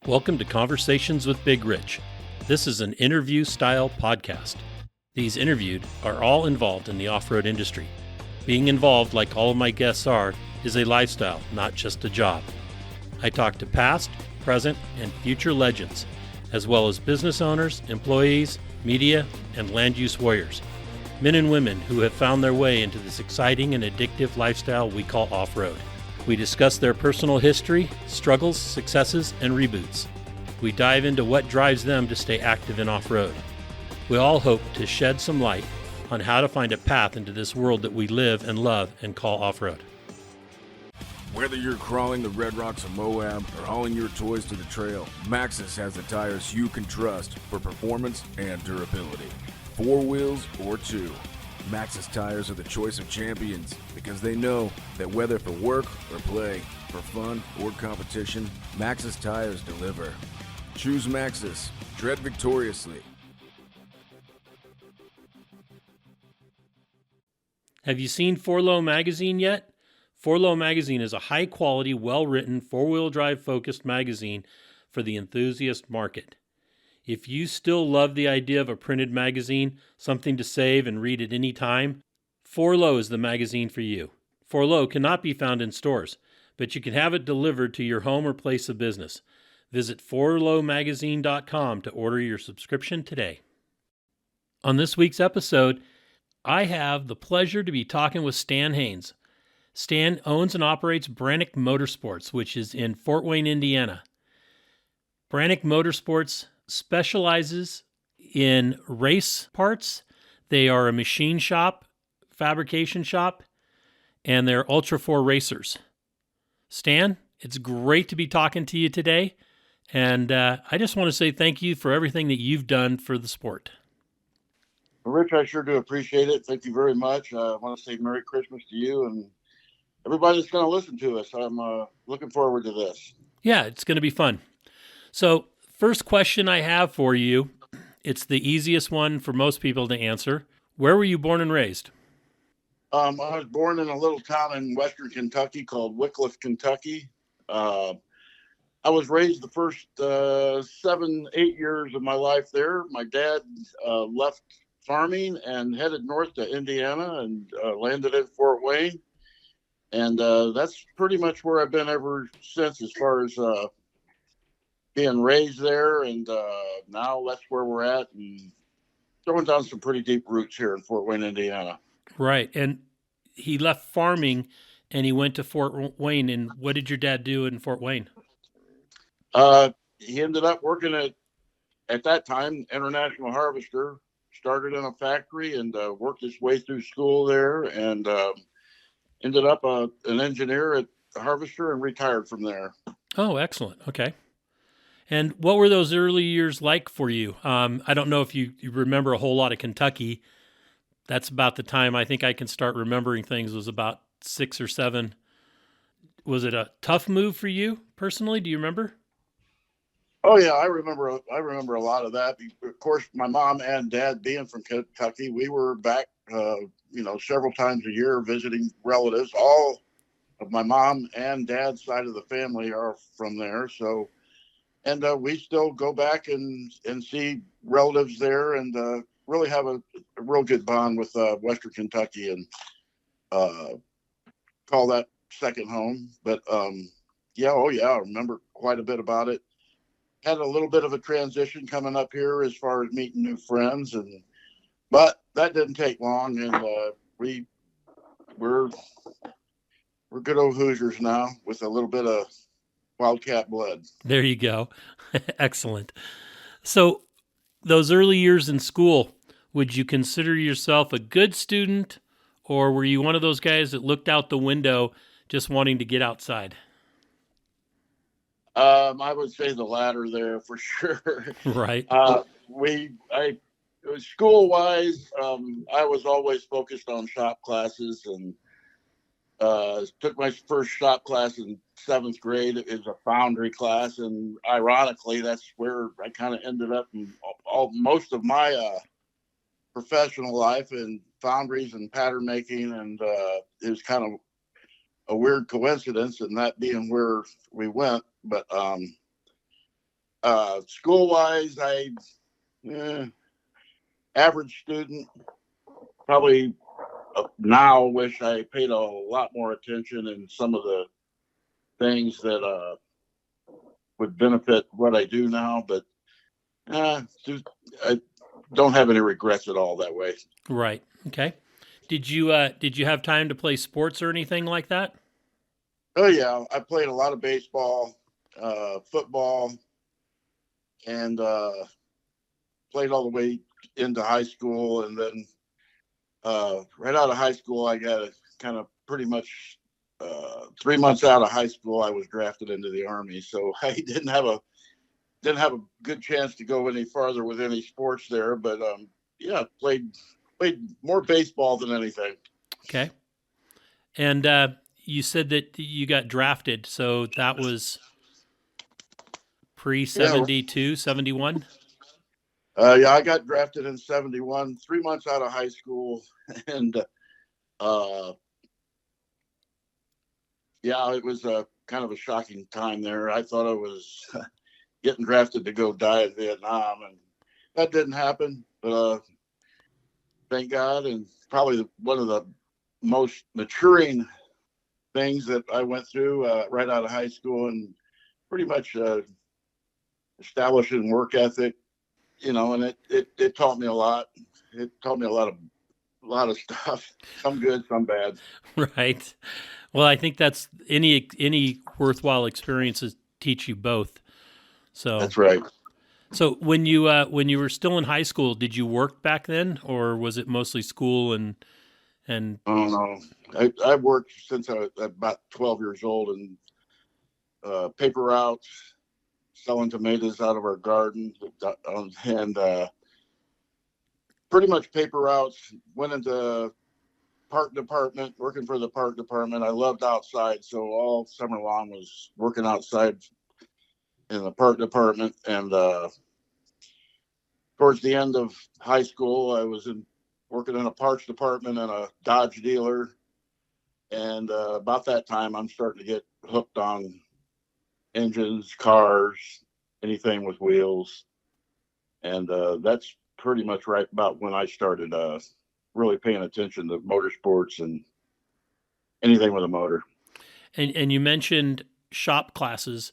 Welcome to Conversations with Big Rich. This is an interview-style podcast. These interviewed are all involved in the off-road industry. Being involved, like all of my guests are, is a lifestyle, not just a job. I talk to past, present, and future legends, as well as business owners, employees, media, and land use warriors. Men and women who have found their way into this exciting and addictive lifestyle we call off-road. We discuss their personal history, struggles, successes, and reboots. We dive into what drives them to stay active in off-road. We all hope to shed some light on how to find a path into this world that we live and love and call off-road. Whether you're crawling the Red Rocks of Moab or hauling your toys to the trail, Maxxis has the tires you can trust for performance and durability. 4 wheels or 2. Maxxis tires are the choice of champions because they know that whether for work or play, for fun or competition, Maxxis tires deliver. Choose Maxxis. Tread victoriously. Have you seen 4Low magazine yet? 4Low magazine is a high-quality, well-written, four-wheel drive-focused magazine for the enthusiast market. If you still love the idea of a printed magazine, something to save and read at any time, 4Low is the magazine for you. 4Low cannot be found in stores, but you can have it delivered to your home or place of business. Visit 4lowmagazine.com to order your subscription today. On this week's episode, I have the pleasure to be talking with Stan Haynes. Stan owns and operates Branik Motorsports, which is in Fort Wayne, Indiana. Branik Motorsports specializes in race parts. They are a machine shop, fabrication shop, and they're Ultra 4 racers. Stan, it's great to be talking to you today, and I just want to say thank you for everything that you've done for the sport. Well, Rich, I sure do appreciate it. Thank you very much. I want to say Merry Christmas to you and everybody that's going to listen to us. I'm looking forward to this. Yeah, it's going to be fun. So, first question I have for you, it's the easiest one for most people to answer. Where were you born and raised? I was born in a little town in western Kentucky called Wickliffe, Kentucky. I was raised the first 7-8 years of my life there. My dad left farming and headed north to Indiana and landed at Fort Wayne. And that's pretty much where I've been ever since as far as being raised there. And now that's where we're at and throwing down some pretty deep roots here in Fort Wayne, Indiana. Right. And he left farming and he went to Fort Wayne. And what did your dad do in Fort Wayne? He ended up working at that time, International Harvester, started in a factory and worked his way through school there and ended up an engineer at the Harvester and retired from there. Oh, excellent. Okay. And what were those early years like for you? I don't know if you remember a whole lot of Kentucky. That's about the time I think I can start remembering things, was about 6 or 7. Was it a tough move for you personally? Do you remember? Oh yeah, I remember a lot of that. Of course, my mom and dad being from Kentucky, we were back, several times a year visiting relatives. All of my mom and dad's side of the family are from there. So, and we still go back and see relatives there and really have a real good bond with Western Kentucky and call that second home. But I remember quite a bit about it. Had a little bit of a transition coming up here as far as meeting new friends, but that didn't take long, and we're good old Hoosiers now with a little bit of Wildcat blood. There you go. Excellent. So those early years in school, would you consider yourself a good student, or were you one of those guys that looked out the window just wanting to get outside? I would say the latter there for sure. Right. School-wise, I was always focused on shop classes and took my first shop class in 7th grade. It was a foundry class, and ironically, that's where I kind of ended up in most of my professional life in foundries and pattern making, and it was kind of a weird coincidence, and that being where we went. But School wise, average student. Probably now wish I paid a lot more attention in some of the things that would benefit what I do now, but I don't have any regrets at all that way. Right. Okay. Did you have time to play sports or anything like that? Oh yeah, I played a lot of baseball, football, and played all the way into high school, and then right out of high school, I got kind of pretty much 3 months out of high school, I was drafted into the Army. So I didn't have a good chance to go any farther with any sports there. But yeah, played more baseball than anything. Okay. And you said that you got drafted, so that was pre-72, 71? Yeah, I got drafted in 71, 3 months out of high school. And yeah, it was kind of a shocking time there. I thought I was getting drafted to go die in Vietnam, and that didn't happen. But thank God, and probably one of the most maturing things that I went through right out of high school, and pretty much establishing work ethic, and it taught me a lot. It taught me a lot of stuff, some good, some bad. Right. Well, I think that's any worthwhile experiences teach you both. So That's right. So when you were still in high school, did you work back then, or was it mostly school and? Oh no, I worked since I was about 12 years old, and paper routes, selling tomatoes out of our garden, and pretty much paper routes. Went into park department, working for the park department. I loved outside, so all summer long was working outside in the park department. And towards the end of high school, I was working in a parts department and a Dodge dealer. And about that time, I'm starting to get hooked on engines, cars, anything with wheels. And that's pretty much right about when I started really paying attention to motorsports and anything with a motor. And you mentioned shop classes.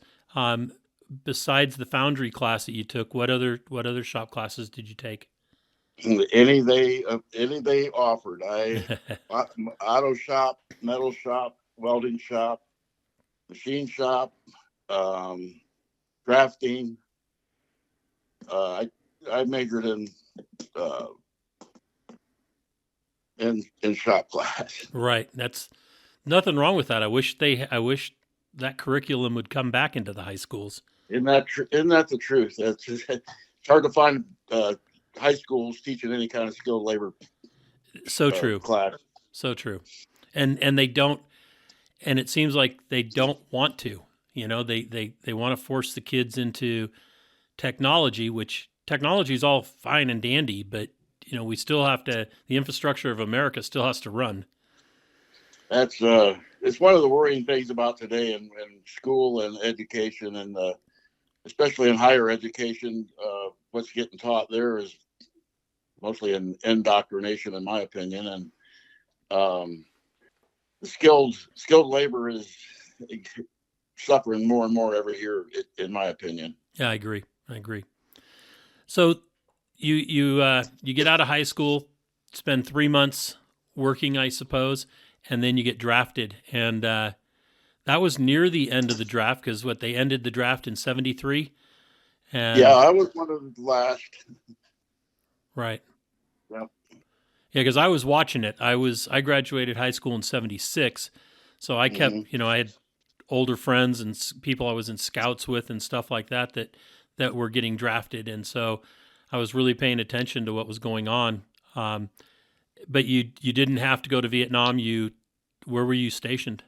Besides the foundry class that you took, what other shop classes did you take? Any they offered. Auto shop, metal shop, welding shop, machine shop, drafting. I majored in shop class. Right. That's nothing wrong with that. I wish that curriculum would come back into the high schools. Isn't that the truth? It's hard to find high schools teaching any kind of skilled labor. So true. Class. So true. And they don't, and it seems like they don't want to. They want to force the kids into technology, which technology is all fine and dandy, but we still have to. The infrastructure of America still has to run. That's it's one of the worrying things about today in school and education, and especially in higher education. What's getting taught there is mostly an indoctrination, in my opinion, and the skilled labor is suffering more and more every year, in my opinion. Yeah, I agree. So you get out of high school, spend 3 months working, I suppose, and then you get drafted. And that was near the end of the draft, because they ended the draft in 73. Yeah, I was one of the last. Right. Yep. Yeah, because I was watching it. I graduated high school in 76, so I kept, I had older friends and people I was in scouts with and stuff like that were getting drafted, and so I was really paying attention to what was going on. But you didn't have to go to Vietnam. Where were you stationed?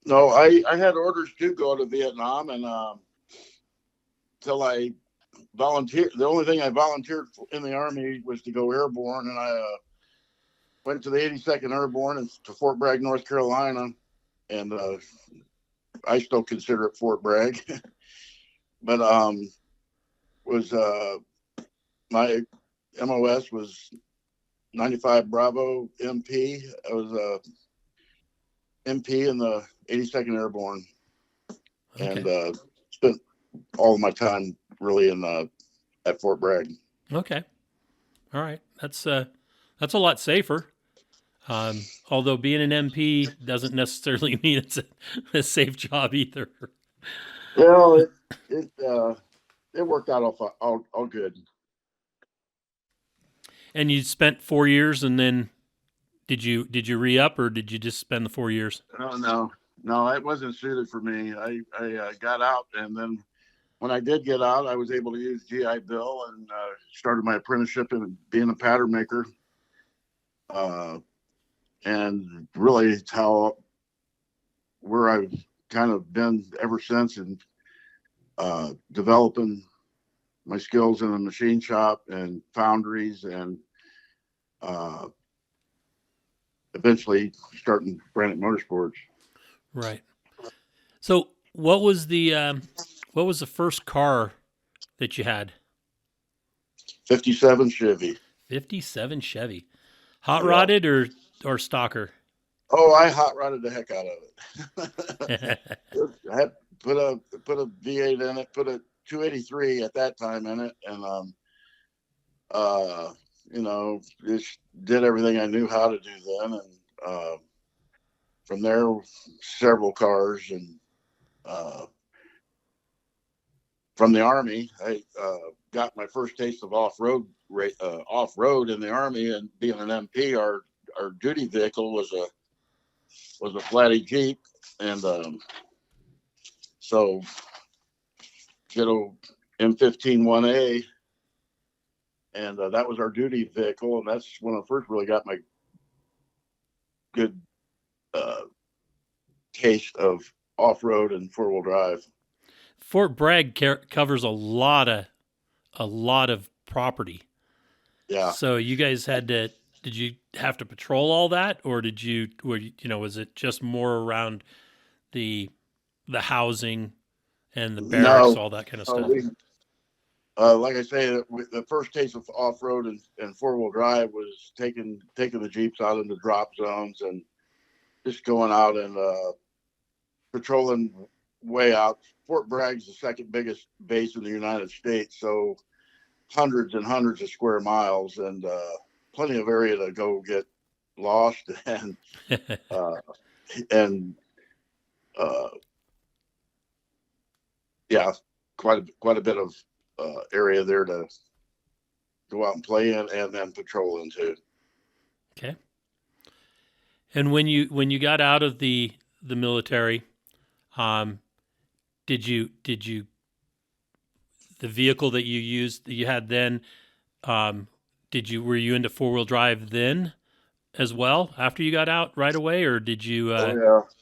No, I had orders to go to Vietnam, and till I volunteered. The only thing I volunteered for in the Army was to go airborne, and I went to the 82nd Airborne and to Fort Bragg, North Carolina, and I still consider it Fort Bragg. but was my MOS was 95 Bravo MP. I was MP in the 82nd Airborne, Okay. and spent all of my time really at Fort Bragg. Okay. All right. That's a lot safer. Although being an MP doesn't necessarily mean it's a safe job either. Well, it worked out all good. And you spent 4 years, and then did you re up, or did you just spend the 4 years? No, it wasn't suited for me. I got out, and then when I did get out, I was able to use GI Bill and started my apprenticeship in being a pattern maker. And really, it's where I've kind of been ever since, and developing my skills in the machine shop and foundries, and eventually starting Branik Motorsports. Right. So, what was the first car that you had? 57 Chevy. 57 Chevy. Hot rodded or stocker? Oh, I hot rodded the heck out of it. I had put a V8 in it, put a 283 at that time in it, and just did everything I knew how to do then, and from there, several cars, and from the Army, I got my first taste of off-road in the Army, and being an MP, our duty vehicle was a flatty Jeep, and so good old M15 1A, and that was our duty vehicle, and that's when I first really got my good taste of off-road and four-wheel drive. Fort Bragg covers a lot of property. Yeah. So you guys did you have to patrol all that, or was it just more around the housing and the barracks, all that kind of stuff? Like I say, the first taste of off-road and four-wheel drive was taking the Jeeps out into drop zones and just going out and patrolling way out. Fort Bragg's the second biggest base in the United States, so hundreds and hundreds of square miles, and plenty of area to go get lost, and quite a bit of area there to go out and play in, and then patrol into. Okay. And when you got out of the military, did you the vehicle that you used that you had then, were you into four-wheel drive then as well after you got out right away, or did you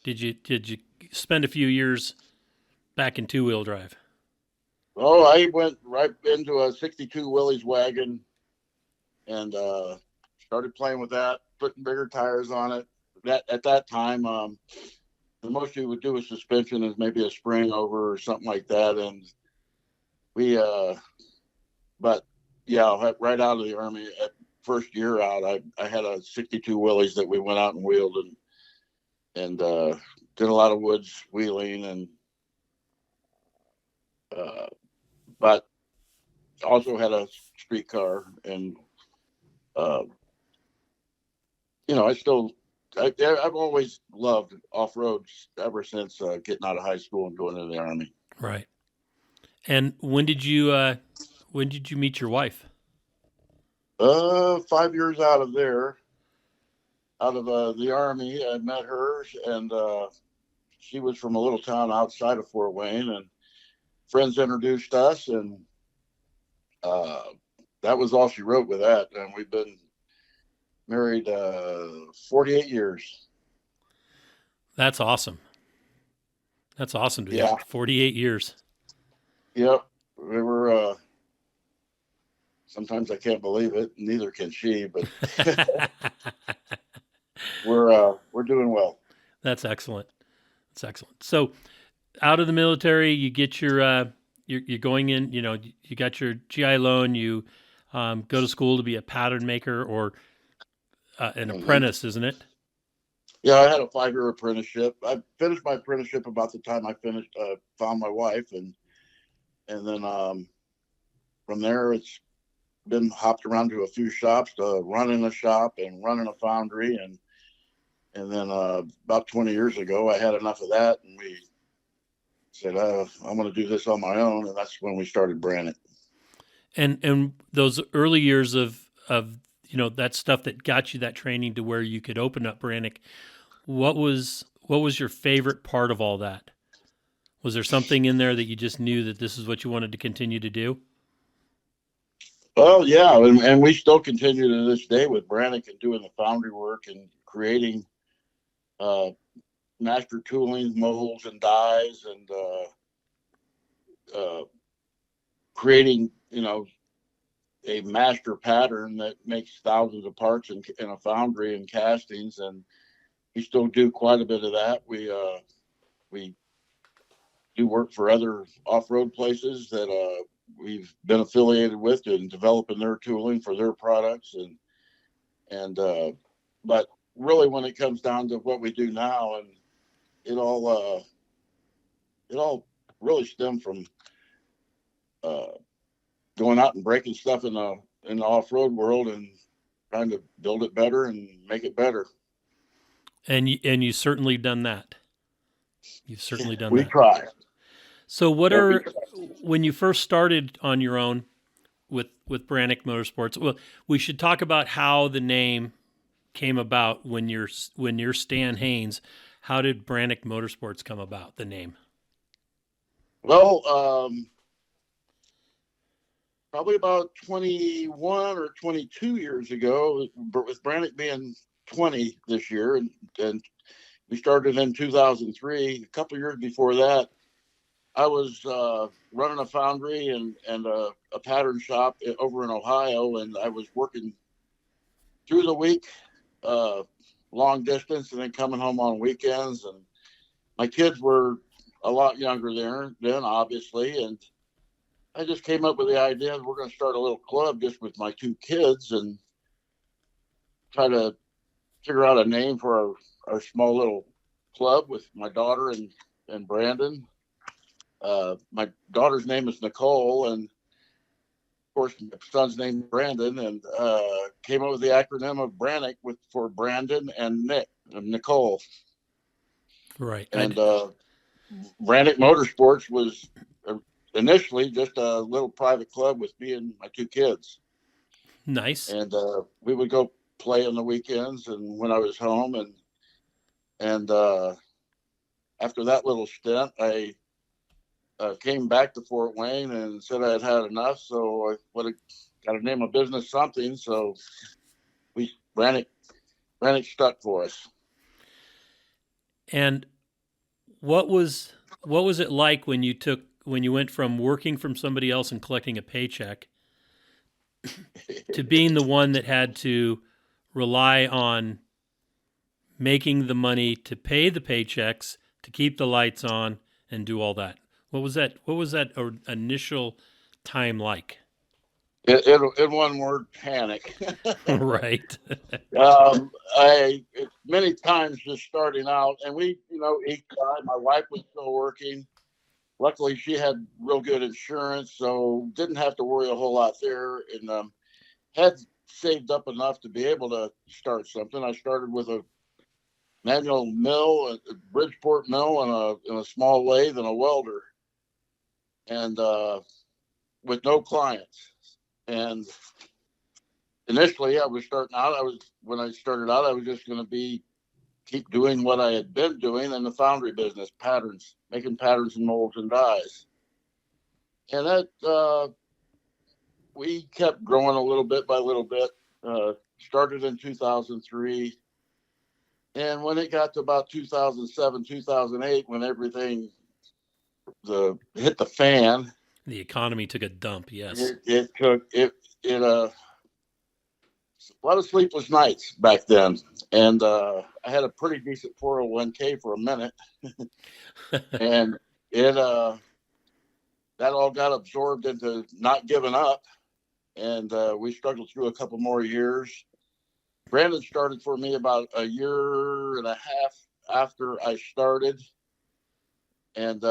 did you spend a few years back in two-wheel drive? Oh, I went right into a 62 Willys wagon and started playing with that, putting bigger tires on it. At that time, the most you would do with suspension is maybe a spring over or something like that. And we, but yeah, right out of the Army, first year out, I had a 62 Willys that we went out and wheeled and did a lot of woods wheeling, and but also had a street car, and I've always loved off-road ever since getting out of high school and going into the Army. Right. And when did you meet your wife? 5 years out of there, out of the Army, I met her, and she was from a little town outside of Fort Wayne, and friends introduced us, and that was all she wrote with that. And we've been married 48 years. That's awesome. That's awesome, dude. Yeah. 48 years. Yep. We were, sometimes I can't believe it. Neither can she, but we're doing well. That's excellent. That's excellent. So out of the military, you get your you're going in, you got your GI loan, you go to school to be a pattern maker or an apprentice, isn't it? Yeah, I had a 5-year apprenticeship. I finished my apprenticeship about the time I found my wife, and then from there it's been hopped around to a few shops, to running a shop and running a foundry, and then about 20 years ago I had enough of that, and we said I'm going to do this on my own, and that's when we started Branik. And those early years of that stuff that got you that training to where you could open up Branik, what was your favorite part of all that? Was there something in there that you just knew that this is what you wanted to continue to do? Well, yeah, and we still continue to this day with Branik and doing the foundry work and creating master toolings, molds, and dies, and creating, a master pattern that makes thousands of parts in a foundry and castings. And we still do quite a bit of that. We do work for other off-road places that we've been affiliated with in developing their tooling for their products. But really, when it comes down to what we do now, and it all really stemmed from going out and breaking stuff in the off-road world and trying to build it better and make it better. And you certainly done that. You've certainly done that. We try. So when you first started on your own with Branik Motorsports, well, we should talk about how the name came about when you're Stan Haynes. How did Branik Motorsports come about, the name? Well, probably about 21 or 22 years ago, with Branik being 20 this year, and we started in 2003. A couple years before that, I was running a foundry and a pattern shop over in Ohio, and I was working through the week, long distance, and then coming home on weekends. And my kids were a lot younger then, obviously, and I just came up with the idea that we're going to start a little club just with my 2 kids and try to figure out a name for our small little club with my daughter and Brandon. My daughter's name is Nicole, and of course my son's name is Brandon, and came up with the acronym of Branik for Brandon and Nicole. Right. And Branik Motorsports was initially just a little private club with me and my 2 kids. Nice. And we would go play on the weekends and when I was home, and after that little stint, I came back to Fort Wayne and said I had had enough, so I would have got to name a business something. So Branik stuck for us. And what was it like when you went from working from somebody else and collecting a paycheck to being the one that had to rely on making the money to pay the paychecks, to keep the lights on, and do all that? What was that initial time like? In one word, panic. Right. Many times just starting out, and we, each time my wife was still working. Luckily, she had real good insurance, so didn't have to worry a whole lot there, and had saved up enough to be able to start something. I started with a manual mill, a Bridgeport mill, and a small lathe and a welder, and with no clients. And initially, when I started out, I was just going to keep doing what I had been doing in the foundry business, patterns, making patterns and molds and dies. And that, we kept growing a little bit by little bit, started in 2003. And when it got to about 2007, 2008, when everything hit the fan, the economy took a dump. Yes. It took a lot of sleepless nights back then. And I had a pretty decent 401k for a minute. And it that all got absorbed into not giving up. And we struggled through a couple more years. Brandon started for me about a year and a half after I started, and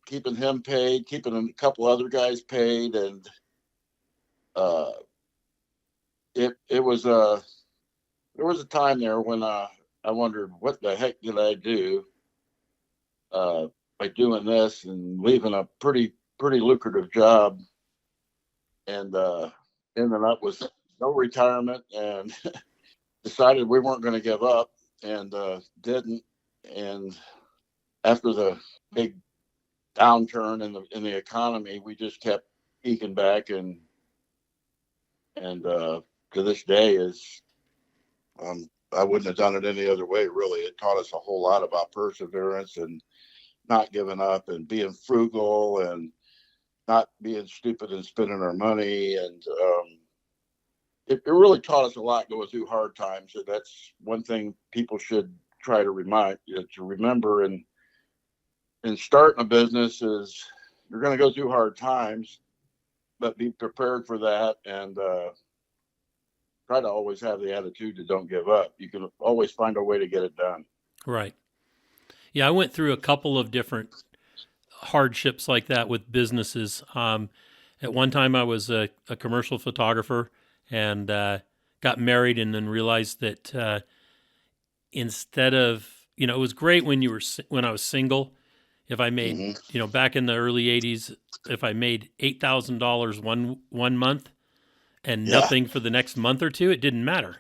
keeping him paid, keeping a couple other guys paid, and it was there was a time there when I wondered what the heck did I do by doing this and leaving a pretty lucrative job, and ended up with no retirement, and decided we weren't going to give up, and didn't. And after the big downturn in the economy, we just kept eking back, and to this day is I wouldn't have done it any other way. Really, it taught us a whole lot about perseverance and not giving up and being frugal and not being stupid and spending our money. And it really taught us a lot going through hard times. And that's one thing people should try to remember in starting a business is you're going to go through hard times, but be prepared for that, and try to always have the attitude to don't give up. You can always find a way to get it done. Right. Yeah, I went through a couple of different hardships like that with businesses. At one time, I was a commercial photographer and got married, and then realized that instead of, it was great when I was single. If I made, back in the early 80s, if I made $8,000 one month and nothing for the next month or two, it didn't matter.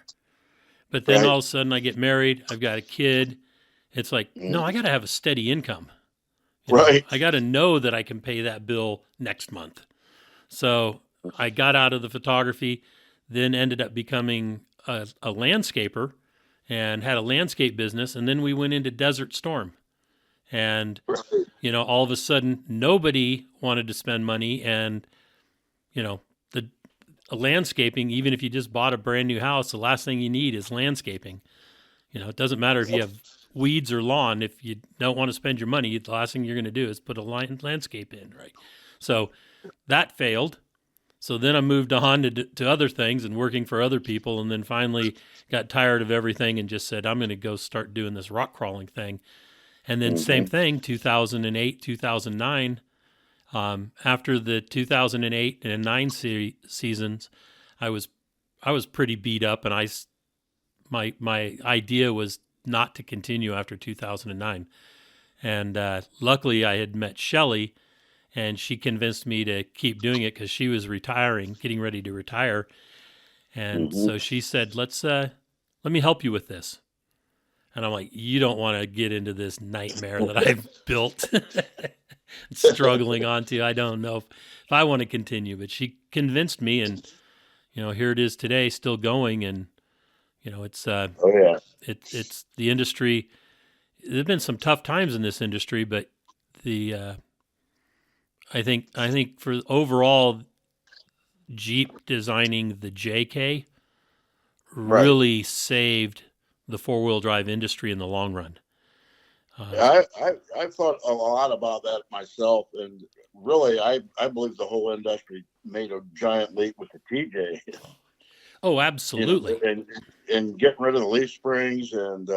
But then all of a sudden I get married, I've got a kid. It's like, no, I got to have a steady income. I got to know that I can pay that bill next month. So I got out of the photography, then ended up becoming a landscaper and had a landscape business. And then we went into Desert Storm. And, all of a sudden nobody wanted to spend money. And, the landscaping, even if you just bought a brand new house, the last thing you need is landscaping. It doesn't matter if you have weeds or lawn. If you don't want to spend your money, the last thing you're going to do is put a landscape in, right? So that failed. So then I moved on to other things and working for other people, and then finally got tired of everything and just said, I'm going to go start doing this rock crawling thing. And then same thing, 2008, 2009, after the 2008 and 9 seasons, I was pretty beat up, and my idea was not to continue after 2009. And luckily I had met Shelley, and she convinced me to keep doing it because she was getting ready to retire. And so she said, let me help you with this. And I'm like, you don't want to get into this nightmare that I've built, struggling onto. I don't know if I want to continue, but she convinced me, and here it is today, still going. And it's it's the industry. There've been some tough times in this industry, but I think for overall, Jeep designing the JK really saved the four-wheel drive industry in the long run. I've thought a lot about that myself, and really, I believe the whole industry made a giant leap with the TJ. Oh, absolutely. And getting rid of the leaf springs, and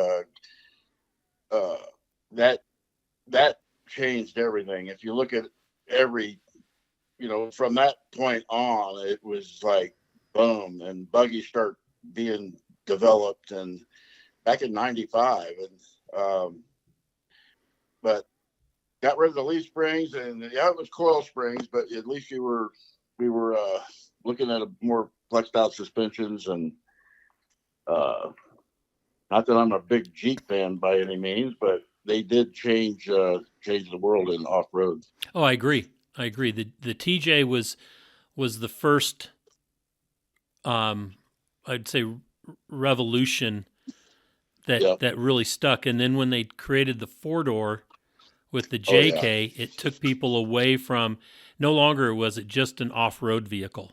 that changed everything. If you look at from that point on, it was like boom, and buggies start being developed, and back in '95, and but got rid of the leaf springs, and it was coil springs, but at least we were looking at a more flexed out suspensions, and not that I'm a big Jeep fan by any means, but they did change the world in off road. Oh, I agree. The TJ was the first, I'd say, revolution that really stuck. And then when they created the 4-door with the JK, it took people away from, no longer was it just an off-road vehicle,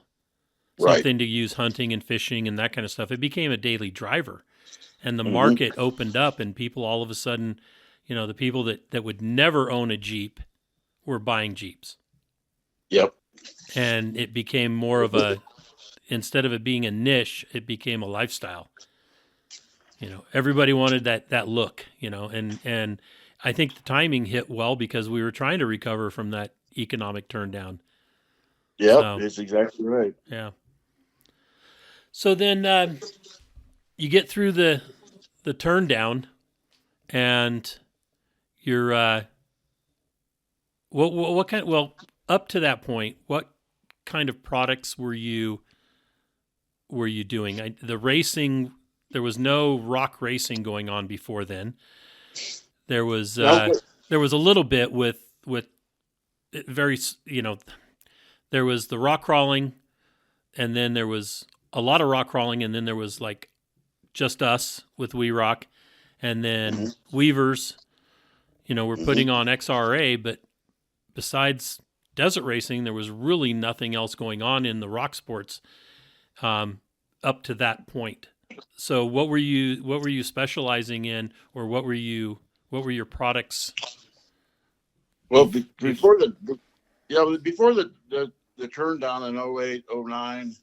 something to use hunting and fishing and that kind of stuff. It became a daily driver, and the market opened up, and people all of a sudden, the people that would never own a Jeep were buying Jeeps. Yep. And it became more of a, instead of it being a niche, it became a lifestyle. Everybody wanted that look, and I think the timing hit well because we were trying to recover from that economic turndown. Yep. So, It's exactly right. yeah. So then you get through the turn down, and you're what kind? Well, up to that point, what kind of products were you doing? The racing, there was no rock racing going on before then. There was No, there was a little bit with very there was the rock crawling, and then there was a lot of rock crawling, and then there was like just us with We Rock, and then Weavers, we're putting on XRA, but besides desert racing, there was really nothing else going on in the rock sports up to that point. So what were you specializing in, or what were your products? well, before the turn down in 08, 09,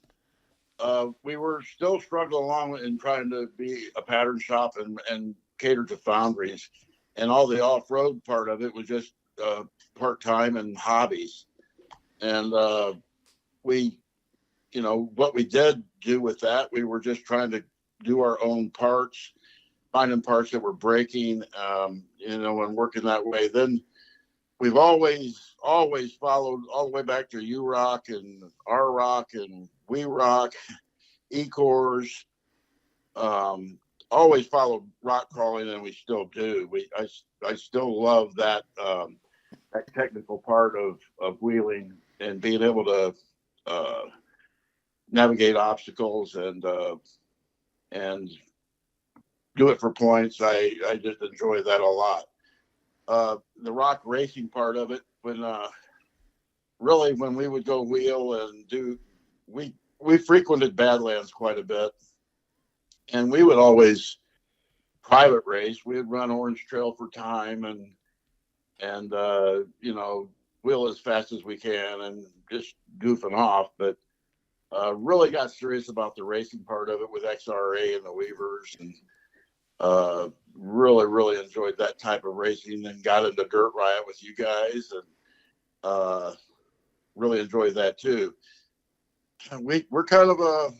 we were still struggling along in trying to be a pattern shop and cater to foundries, and all the off-road part of it was just part-time and hobbies. And we, what we did do with that, we were just trying to do our own parts, finding parts that were breaking, and working that way. Then we've always followed all the way back to U Rock and R Rock and We Rock, E-Cores. Always followed rock crawling, and we still do. I still love that that technical part of wheeling and being able to navigate obstacles and do it for points. I just enjoy that a lot. The rock racing part of it, when we would go wheel and do, we frequented Badlands quite a bit, and we would always private race. We'd run Orange Trail for time and wheel as fast as we can and just goofing off. But really got serious about the racing part of it with XRA and the Weavers, and really enjoyed that type of racing, and got into Dirt Riot with you guys, and really enjoyed that too. We're kind of a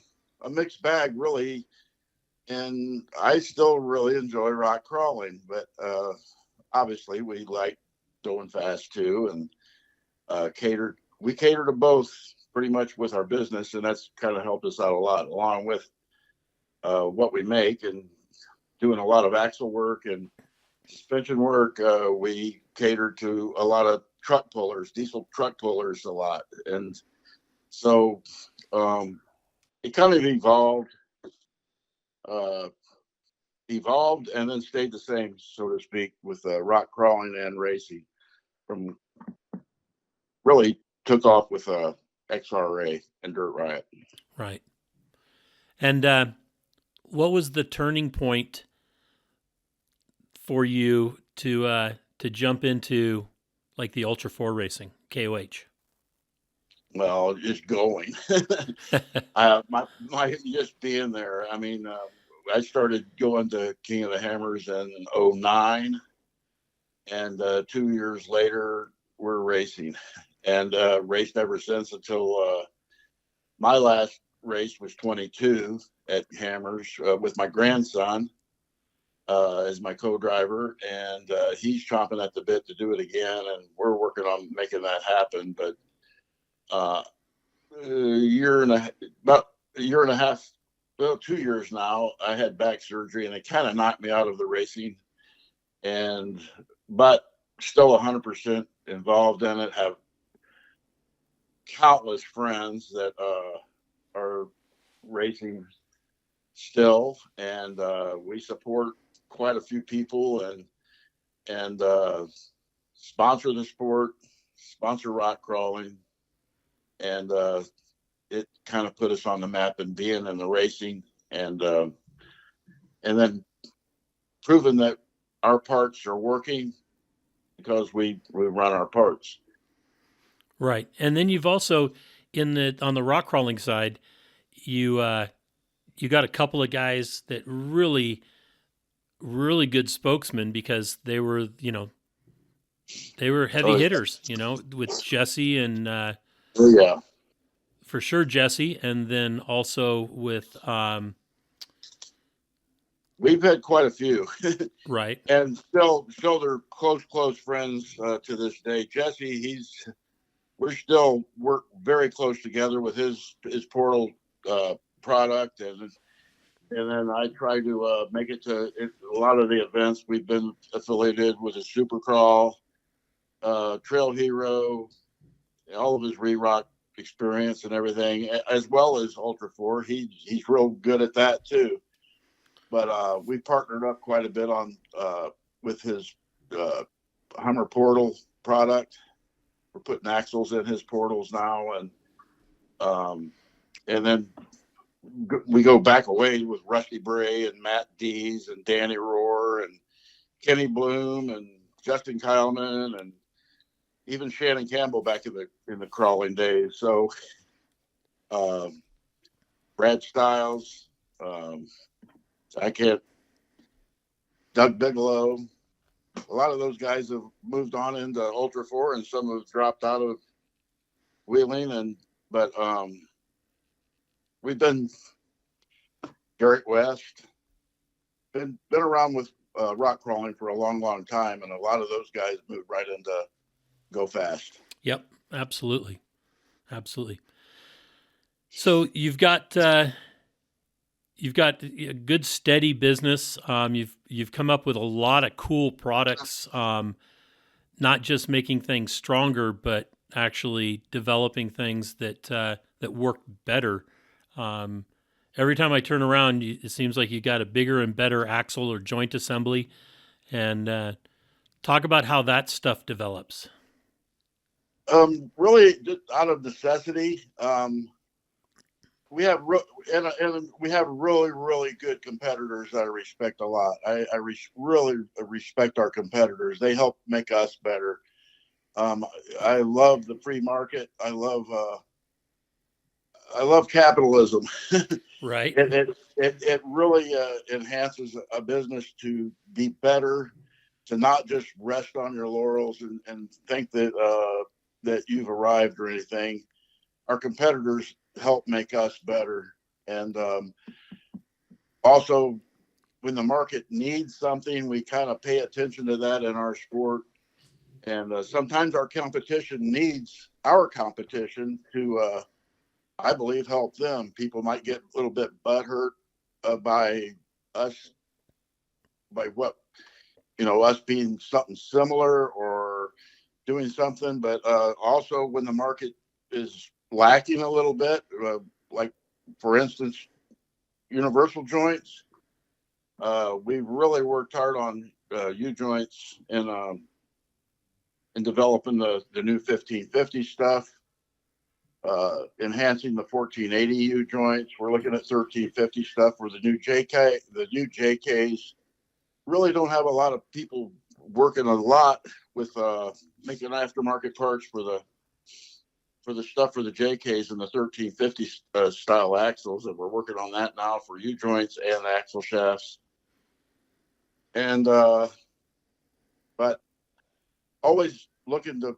mixed bag, really, and I still really enjoy rock crawling, but obviously we like going fast too, and we cater to both pretty much with our business, and that's kind of helped us out a lot, along with what we make, and doing a lot of axle work and suspension work. We cater to a lot of truck pullers, diesel truck pullers a lot, and so it kind of evolved and then stayed the same, so to speak, with rock crawling and racing. From really took off with XRA and Dirt Riot. Right. And what was the turning point for you to jump into like the Ultra 4 racing, KOH? Well, just going. My just being there. I mean, I started going to King of the Hammers in 09, and 2 years later we're racing, and raced ever since until my last race was 22 at Hammers with my grandson as my co-driver, and he's chomping at the bit to do it again, and we're working on making that happen. But about a year and a half, well, 2 years now, I had back surgery, and it kind of knocked me out of the racing, but still 100% involved in it. Have countless friends that are racing still, and we support quite a few people, and sponsor the sport, sponsor rock crawling, and it kind of put us on the map and being in the racing, and then proving that our parts are working because we run our parts. Right. And then you've also on the rock crawling side, you you got a couple of guys that really good spokesmen because they were, they were heavy Oh, hitters, with Jesse and yeah. for sure Jesse, and then also with We've had quite a few, right. and still they're close friends to this day. Jesse, we're still work very close together with his portal product, and then I try to make it to a lot of the events. We've been affiliated with a Supercrawl, Trail Hero, all of his re-rock experience and everything, as well as Ultra 4. He's real good at that too. But we partnered up quite a bit on with his Hummer Portal product. We're putting axles in his portals now, and then we go back away with Rusty Bray and Matt Dees and Danny Rohr and Kenny Bloom and Justin Kyleman and even Shannon Campbell back in the crawling days. So Brad Stiles, Doug Bigelow, a lot of those guys have moved on into Ultra 4 and some have dropped out of wheeling, but we've been Garrett West, been around with rock crawling for a long time, and a lot of those guys moved right into Go Fast. Yep, absolutely. So you've got a good steady business. You've come up with a lot of cool products, not just making things stronger, but actually developing things that work better. Every time I turn around, it seems like you got a bigger and better axle or joint assembly. And talk about how that stuff develops. Really, just out of necessity. We have we have really good competitors that I respect a lot. I really respect our competitors. They help make us better. I love the free market. I love capitalism. Right. It really enhances a business to be better, to not just rest on your laurels and think that you've arrived or anything. Our competitors help make us better. And also, when the market needs something, we kind of pay attention to that in our sport. And sometimes our competition needs our competition to, I believe, help them. People might get a little bit butthurt by us, by what, us being something similar or doing something. But also when the market is lacking a little bit, like for instance, universal joints. We've really worked hard on U-joints in developing the new 1550 stuff, enhancing the 1480 U-joints. We're looking at 1350 stuff where the new JKs really don't have a lot of people working a lot with making aftermarket parts for the stuff for the JKs and the 1350 style axles, and we're working on that now for U-joints and axle shafts. And but always looking to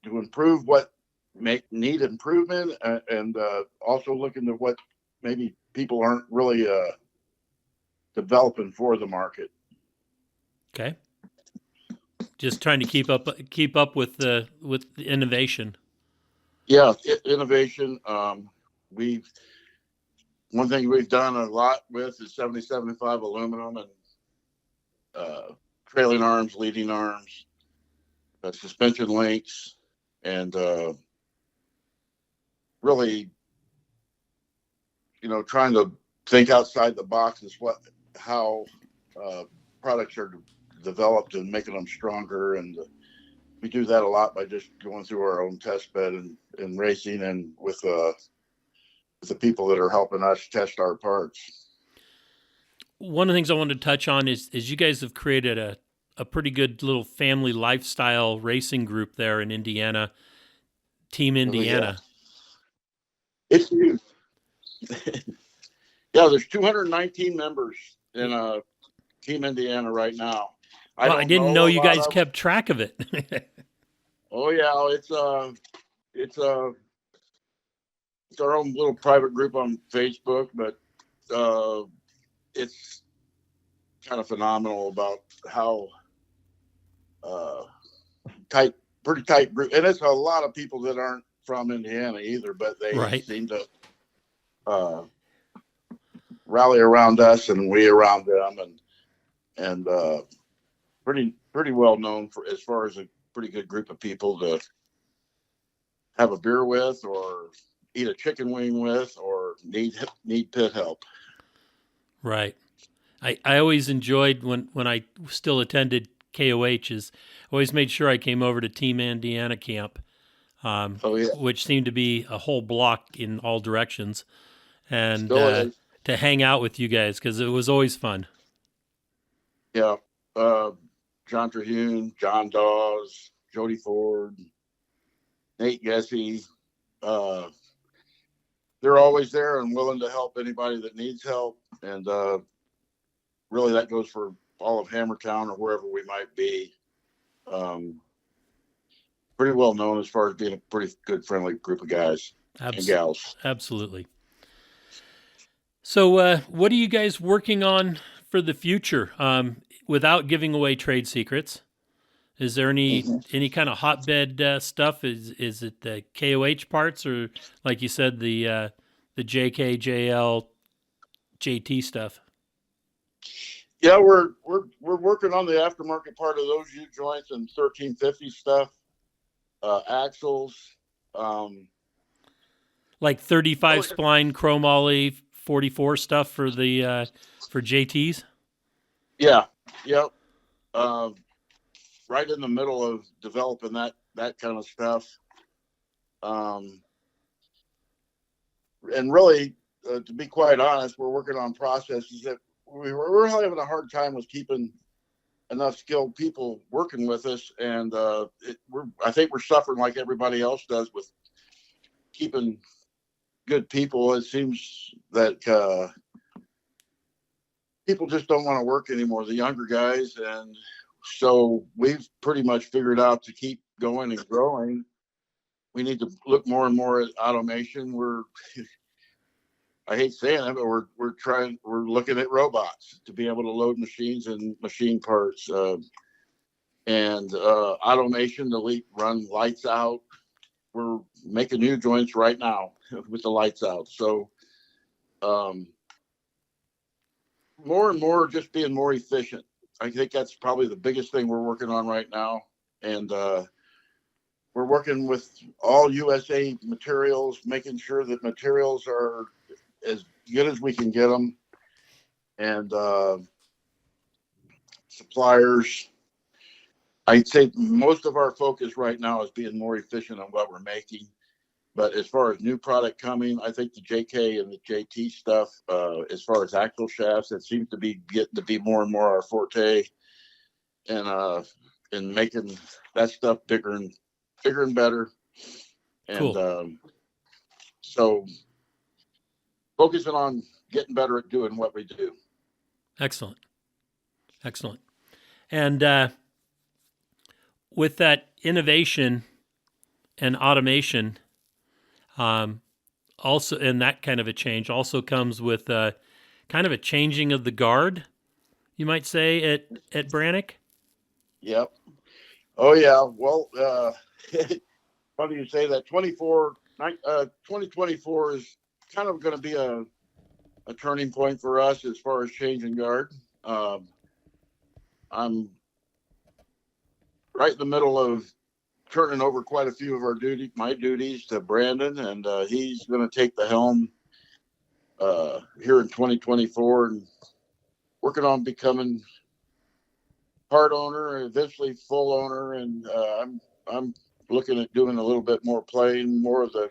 improve what need improvement, and also looking to what maybe people aren't really developing for the market. Okay. Just trying to keep up with the innovation. Yeah, innovation. One thing we've done a lot with is 7075 aluminum and trailing arms, leading arms, suspension links, and really, trying to think outside the box is how products are developed and making them stronger. And we do that a lot by just going through our own test bed and racing and with the people that are helping us test our parts. One of the things I wanted to touch on is you guys have created a pretty good little family lifestyle racing group there in Indiana. Team Oh, yeah. Indiana. It's huge. Yeah, there's 219 members in Team Indiana right now. I Well, I don't didn't know know a you lot guys of them. kept track of it. Oh yeah, it's our own little private group on Facebook, but it's kind of phenomenal about how uh, pretty tight group, and it's a lot of people that aren't from Indiana either, but they Right. seem to uh, rally around us and we around them, and pretty well known for as far as a pretty good group of people to have a beer with, or eat a chicken wing with, or need pit help. Right. I always enjoyed when I still attended KOHs. Always made sure I came over to Team Indiana camp, Oh yeah, which seemed to be a whole block in all directions, and still is. to hang out with you guys because it was always fun. Yeah, uh, John Terhune, John Dawes, Jody Ford, Nate Gessie. Uh, they're always there and willing to help anybody that needs help. And really, that goes for all of Hammertown or wherever we might be. Um, Pretty well known as far as being a pretty good, friendly group of guys and gals. Absolutely. So, what are you guys working on for the future? Without giving away trade secrets, is there Mm-hmm. any kind of hotbed stuff? Is it the KOH parts, or like you said, the JK, JL, JT stuff? Yeah, we're working on the aftermarket part of those U joints and 1350 stuff, axles. Um, Like 35 oh spline chromoly 44 stuff for the for JTs? yeah, yep. Um, right in the middle of developing that kind of stuff. Um, and really, to be quite honest, we're working on processes that we're having a hard time with keeping enough skilled people working with us, and I think we're suffering like everybody else does with keeping good people. It seems that people just don't want to work anymore, the younger guys, and so we've pretty much figured out to keep going and growing. We need to look more and more at automation. I hate saying it, but we're looking at robots to be able to load machines and machine parts, and automation to run lights out. We're making new joints right now with the lights out. So um, more and more just being more efficient. I think that's probably the biggest thing we're working on right now. And we're working with all USA materials, making sure that materials are as good as we can get them. And suppliers, I'd say most of our focus right now is being more efficient on what we're making. But as far as new product coming, I think the JK and the JT stuff, as far as axle shafts, it seems to be getting to be more and more our forte, and making that stuff bigger and better. And Cool. So focusing on getting better at doing what we do. Excellent. Excellent. And with that innovation and automation, also, and that kind of a change also comes with kind of a changing of the guard, you might say, at Branik. Yep. Oh yeah. Well, funny you say that. 2024 is kind of going to be a turning point for us as far as changing guard. I'm right in the middle of turning over quite a few of my duties to Brandon, and he's going to take the helm here in 2024 and working on becoming part owner, eventually full owner. And I'm looking at doing a little bit more playing, more of the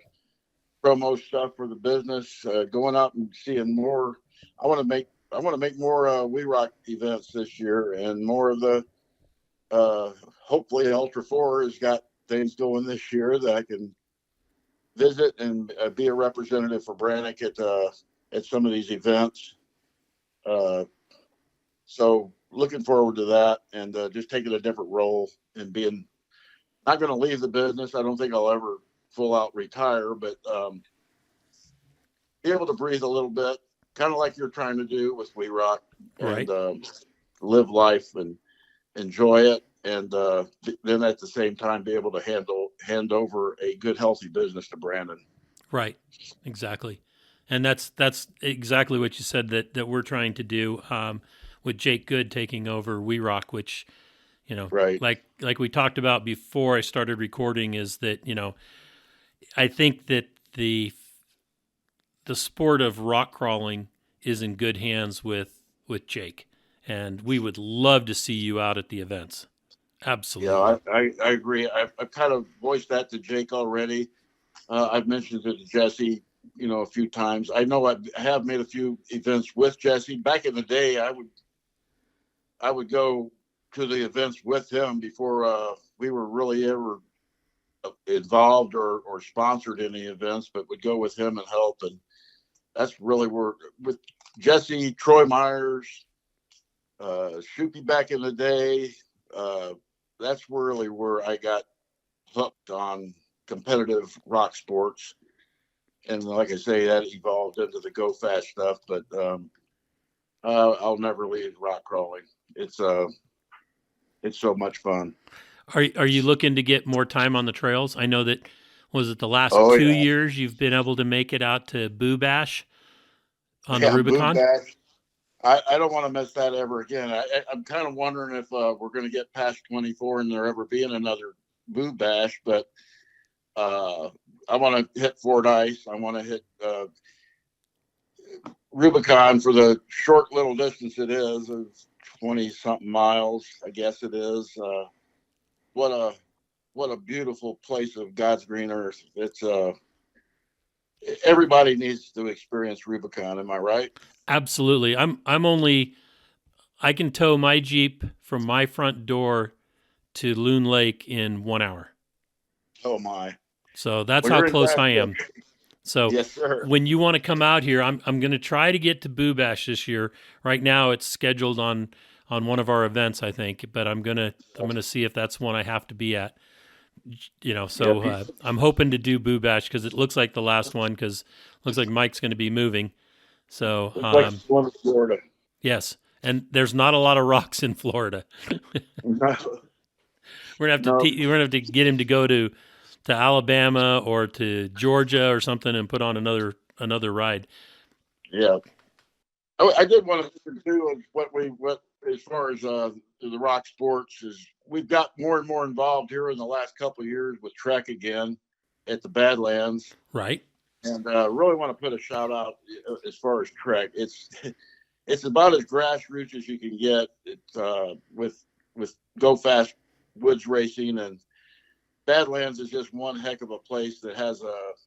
promo stuff for the business, going out and seeing more. I want to make more We Rock events this year, and more of the hopefully Ultra 4 has got things going this year that I can visit and be a representative for Branik at some of these events. So looking forward to that, and just taking a different role and being not going to leave the business. I don't think I'll ever full out retire, but be able to breathe a little bit, kind of like you're trying to do with We Rock, and Right. live life and enjoy it, and then at the same time be able to hand over a good, healthy business to Brandon. Right. Exactly. And that's exactly what you said that we're trying to do, with Jake Good taking over We Rock, which, Right. like we talked about before I started recording, is that, I think that the sport of rock crawling is in good hands with Jake, and we would love to see you out at the events. Yeah, Absolutely. I agree. I've kind of voiced that to Jake already. I've mentioned it to Jesse, a few times. I know I have made a few events with Jesse. Back in the day, I would go to the events with him before we were really ever involved or sponsored any events, but would go with him and help. And that's really where, with Jesse, Troy Myers, Shoopy back in the day, that's really where I got hooked on competitive rock sports. And like I say, that evolved into the go fast stuff, but I'll never leave rock crawling. It's so much fun. Are you looking to get more time on the trails? I know that, was it the last Oh 2 years you've been able to make it out to Boo Bash on the yeah, Boom Rubicon? Bash. I don't want to miss that ever again. I'm kind of wondering if we're going to get past 24 and there ever being another Boo Bash, but I want to hit Fordyce. I want to hit Rubicon for the short little distance it is of 20 something miles, I guess it is. What a beautiful place of God's green earth. It's everybody needs to experience Rubicon. Am I right? Absolutely. I can tow my Jeep from my front door to Loon Lake in 1 hour. Oh my! So that's Well, how you're in close I fast am. shape. So Yes, sir. when you want to come out here, I'm going to try to get to Boo Bash this year. Right now, it's scheduled on one of our events, I think, but I'm gonna see if that's one I have to be at. Yep. So I'm hoping to do Boo Bash because it looks like the last one, because it looks like Mike's going to be moving. So It's like going to Florida. yes, and there's not a lot of rocks in Florida. No, no, We're gonna have to get him to go to Alabama or to Georgia or something and put on another ride. yeah. I did want to do what as far as the rock sports is. We've got more and more involved here in the last couple of years with Trek again at the Badlands, Right. and really want to put a shout out as far as Trek. It's about as grassroots as you can get. It's with go fast woods racing, and Badlands is just one heck of a place that has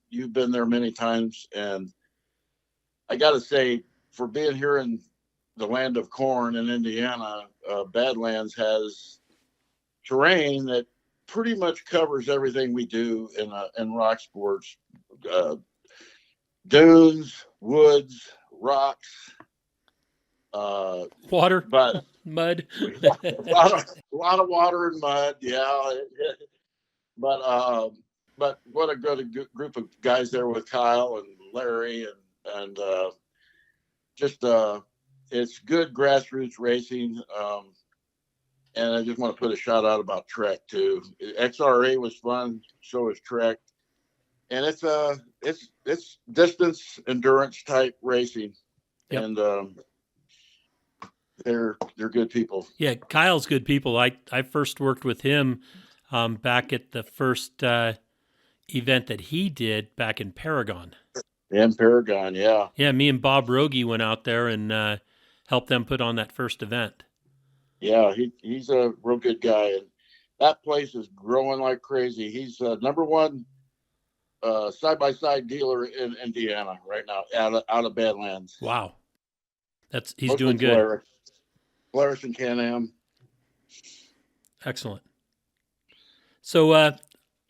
you've been there many times, and I got to say, for being here in the land of corn in Indiana, Badlands has terrain that pretty much covers everything we do in rock sports: dunes, woods, rocks, Water, but mud. a lot of water and mud. Yeah, but what a good group of guys there with Kyle and Larry and just it's good grassroots racing. And I just want to put a shout out about Trek too. XRA was fun, so is Trek, and it's distance endurance type racing, Yep. and they're good people. Yeah, Kyle's good people. I first worked with him back at the first event that he did back in Paragon. And Paragon, yeah. Yeah, me and Bob Rogie went out there and helped them put on that first event. Yeah, he's a real good guy, and that place is growing like crazy. He's number one side by side dealer in Indiana right now, out of Badlands. Wow, he's Mostly doing good. Polaris and Can-Am. Excellent. So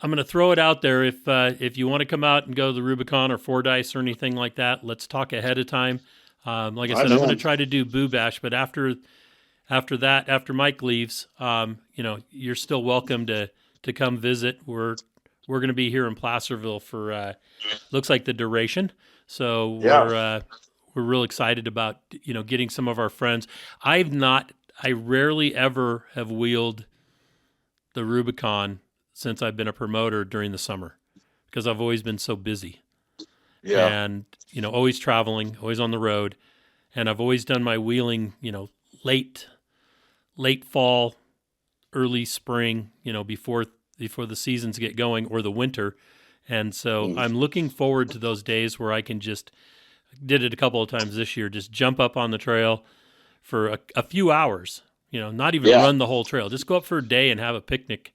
I'm going to throw it out there. If you want to come out and go to the Rubicon or Four Dice or anything like that, let's talk ahead of time. Like I said, I'm going to try to do Boo Bash, but after that, after Mike leaves, you're still welcome to come visit. We're going to be here in Placerville for looks like the duration. So we're real excited about getting some of our friends. I rarely ever have wheeled the Rubicon since I've been a promoter during the summer because I've always been so busy. Yeah. And, always traveling, always on the road. And I've always done my wheeling, late fall, early spring, before the seasons get going or the winter. And so I'm looking forward to those days where I can did it a couple of times this year, just jump up on the trail for a few hours, not even run the whole trail, just go up for a day and have a picnic.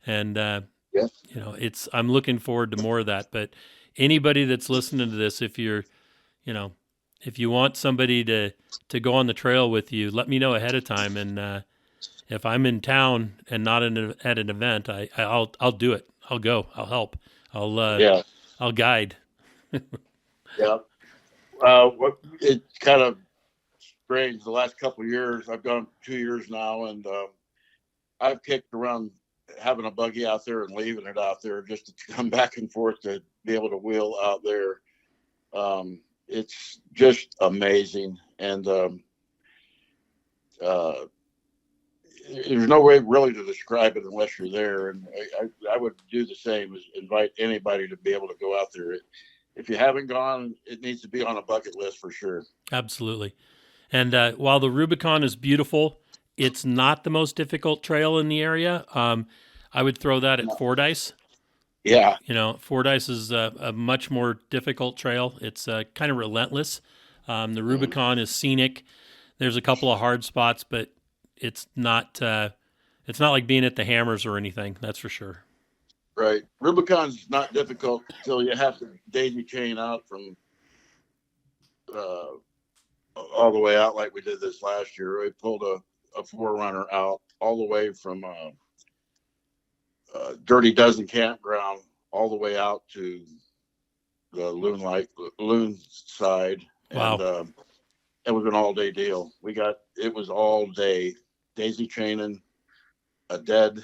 And, I'm looking forward to more of that. But anybody that's listening to this, if you want somebody to go on the trail with you, let me know ahead of time. And if I'm in town and not at an event, I'll do it. I'll go. I'll help. I'll guide. Yeah. It's kind of strange. The last couple of years, I've gone 2 years now, and I've kicked around having a buggy out there and leaving it out there just to come back and forth to be able to wheel out there. It's just amazing. And there's no way really to describe it unless you're there. And I would do the same, as invite anybody to be able to go out there. If you haven't gone, it needs to be on a bucket list for sure. Absolutely. And while the Rubicon is beautiful, it's not the most difficult trail in the area. I would throw that at Four Dice. Yeah. Four Dice is a much more difficult trail. It's kind of relentless. The Rubicon is scenic. There's a couple of hard spots, but it's not like being at the Hammers or anything. That's for sure. Right. Rubicon's not difficult until you have to daisy chain out from all the way out like we did this last year. We pulled a Forerunner out all the way from Dirty Dozen Campground all the way out to the Loon side. Wow. And it was an all-day deal. It was all day daisy chaining a dead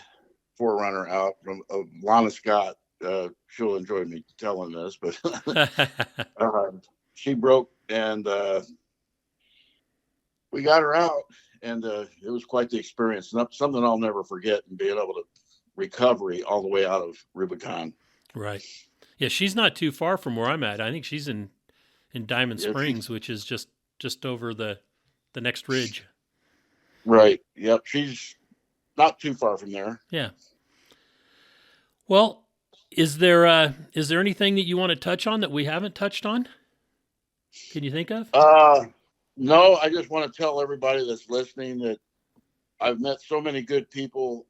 Forerunner out from Lana Scott. She'll enjoy me telling this, but she broke, and we got her out, and it was quite the experience. Something I'll never forget, and being able to recovery all the way out of Rubicon. Right. Yeah, she's not too far from where I'm at. I think she's in Diamond Springs, which is just over the next ridge. Right. Yep. She's not too far from there. Yeah. Well, is there anything that you want to touch on that we haven't touched on? Can you think of? No, I just want to tell everybody that's listening that I've met so many good people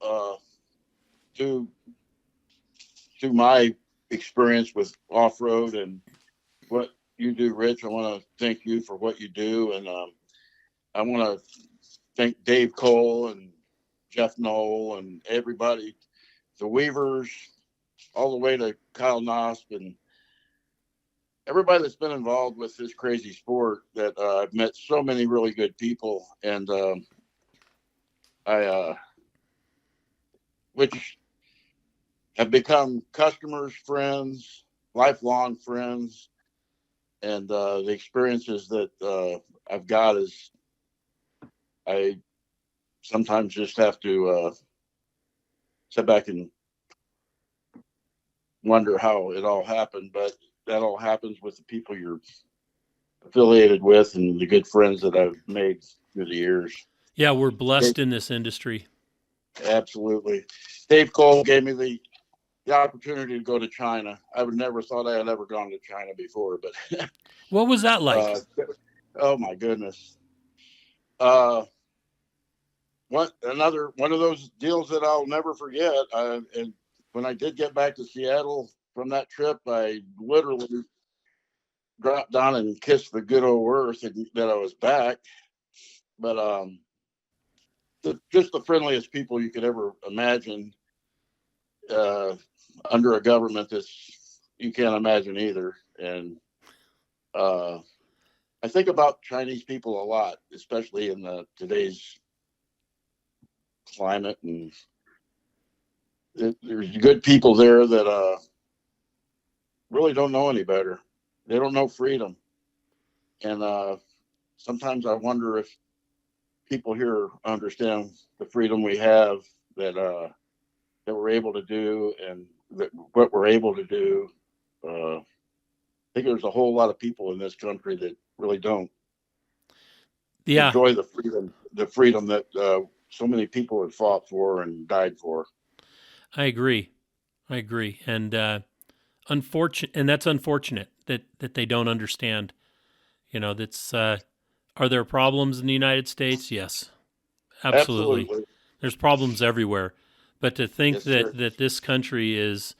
through my experience with off-road and what you do, Rich. I want to thank you for what you do, and I want to thank Dave Cole and Jeff Knoll and everybody, the Weavers, all the way to Kyle Nosp and everybody that's been involved with this crazy sport. That I've met so many really good people, and which have become customers, friends, lifelong friends, and the experiences that I've got is I sometimes just have to sit back and wonder how it all happened, but that all happens with the people you're affiliated with and the good friends that I've made through the years. Yeah, we're blessed in this industry. Absolutely. Dave Cole gave me the opportunity to go to China. I would never thought I had ever gone to China before, but what was that like? Oh my goodness. Another one of those deals that I'll never forget. And when I did get back to Seattle from that trip, I literally dropped down and kissed the good old earth that I was back. But just the friendliest people you could ever imagine. under a government that's you can't imagine either. And I think about Chinese people a lot, especially in today's climate, and there's good people there that really don't know any better. They don't know freedom, and sometimes I wonder if people here understand the freedom we have, that we're able to do, and what we're able to do. I think there's a whole lot of people in this country that really don't enjoy the freedom that so many people have fought for and died for. I agree. And that's unfortunate that they don't understand. That's are there problems in the United States? Yes, absolutely. There's problems everywhere, but to think that this country is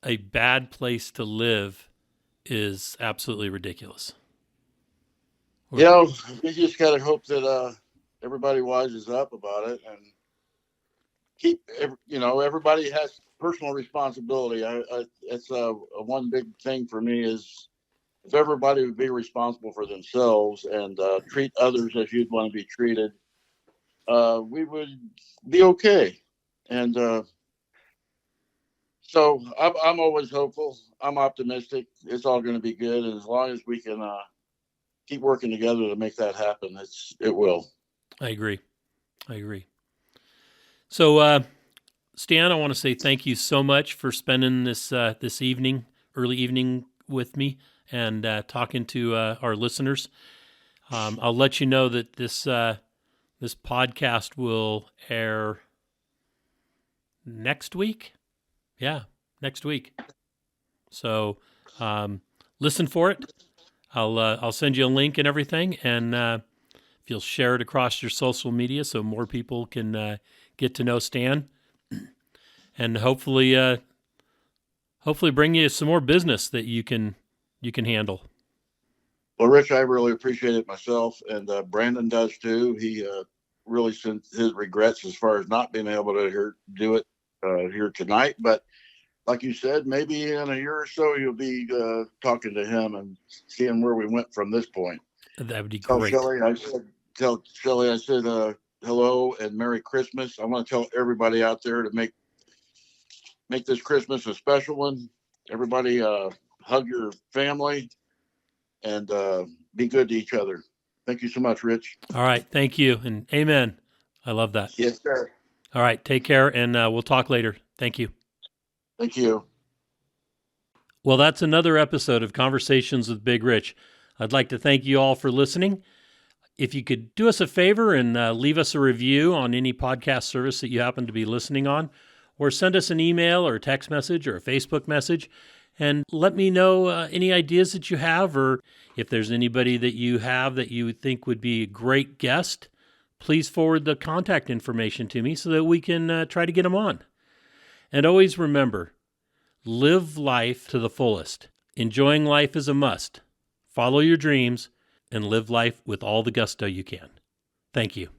a bad place to live is absolutely ridiculous. We just gotta hope that everybody wises up about it and everybody has personal responsibility. It's one big thing for me is if everybody would be responsible for themselves and treat others as you'd want to be treated, we would be okay. And so I'm always hopeful. I'm optimistic. It's all going to be good, and as long as we can keep working together to make that happen, it will. I agree. So, Stan, I want to say thank you so much for spending this early evening with me and talking to our listeners. I'll let you know that this podcast will air next week. Yeah, next week. So listen for it. I'll send you a link and everything, and if you'll share it across your social media so more people can get to know Stan, and hopefully bring you some more business that you can handle. Well, Rich, I really appreciate it myself, and Brandon does too. He really sent his regrets as far as not being able to do it here tonight. But like you said, maybe in a year or so you'll be talking to him and seeing where we went from this point. That would be great. Tell Shelley I said hello and Merry Christmas. I want to tell everybody out there to make this Christmas a special one. Everybody hug your family and be good to each other. Thank you so much, Rich. All right. Thank you. And amen. I love that. Yes, sir. All right. Take care, and we'll talk later. Thank you. Thank you. Well, that's another episode of Conversations with Big Rich. I'd like to thank you all for listening. If you could do us a favor and leave us a review on any podcast service that you happen to be listening on, or send us an email or a text message or a Facebook message, and let me know any ideas that you have, or if there's anybody that you have that you think would be a great guest, please forward the contact information to me so that we can try to get them on. And always remember, live life to the fullest. Enjoying life is a must. Follow your dreams and live life with all the gusto you can. Thank you.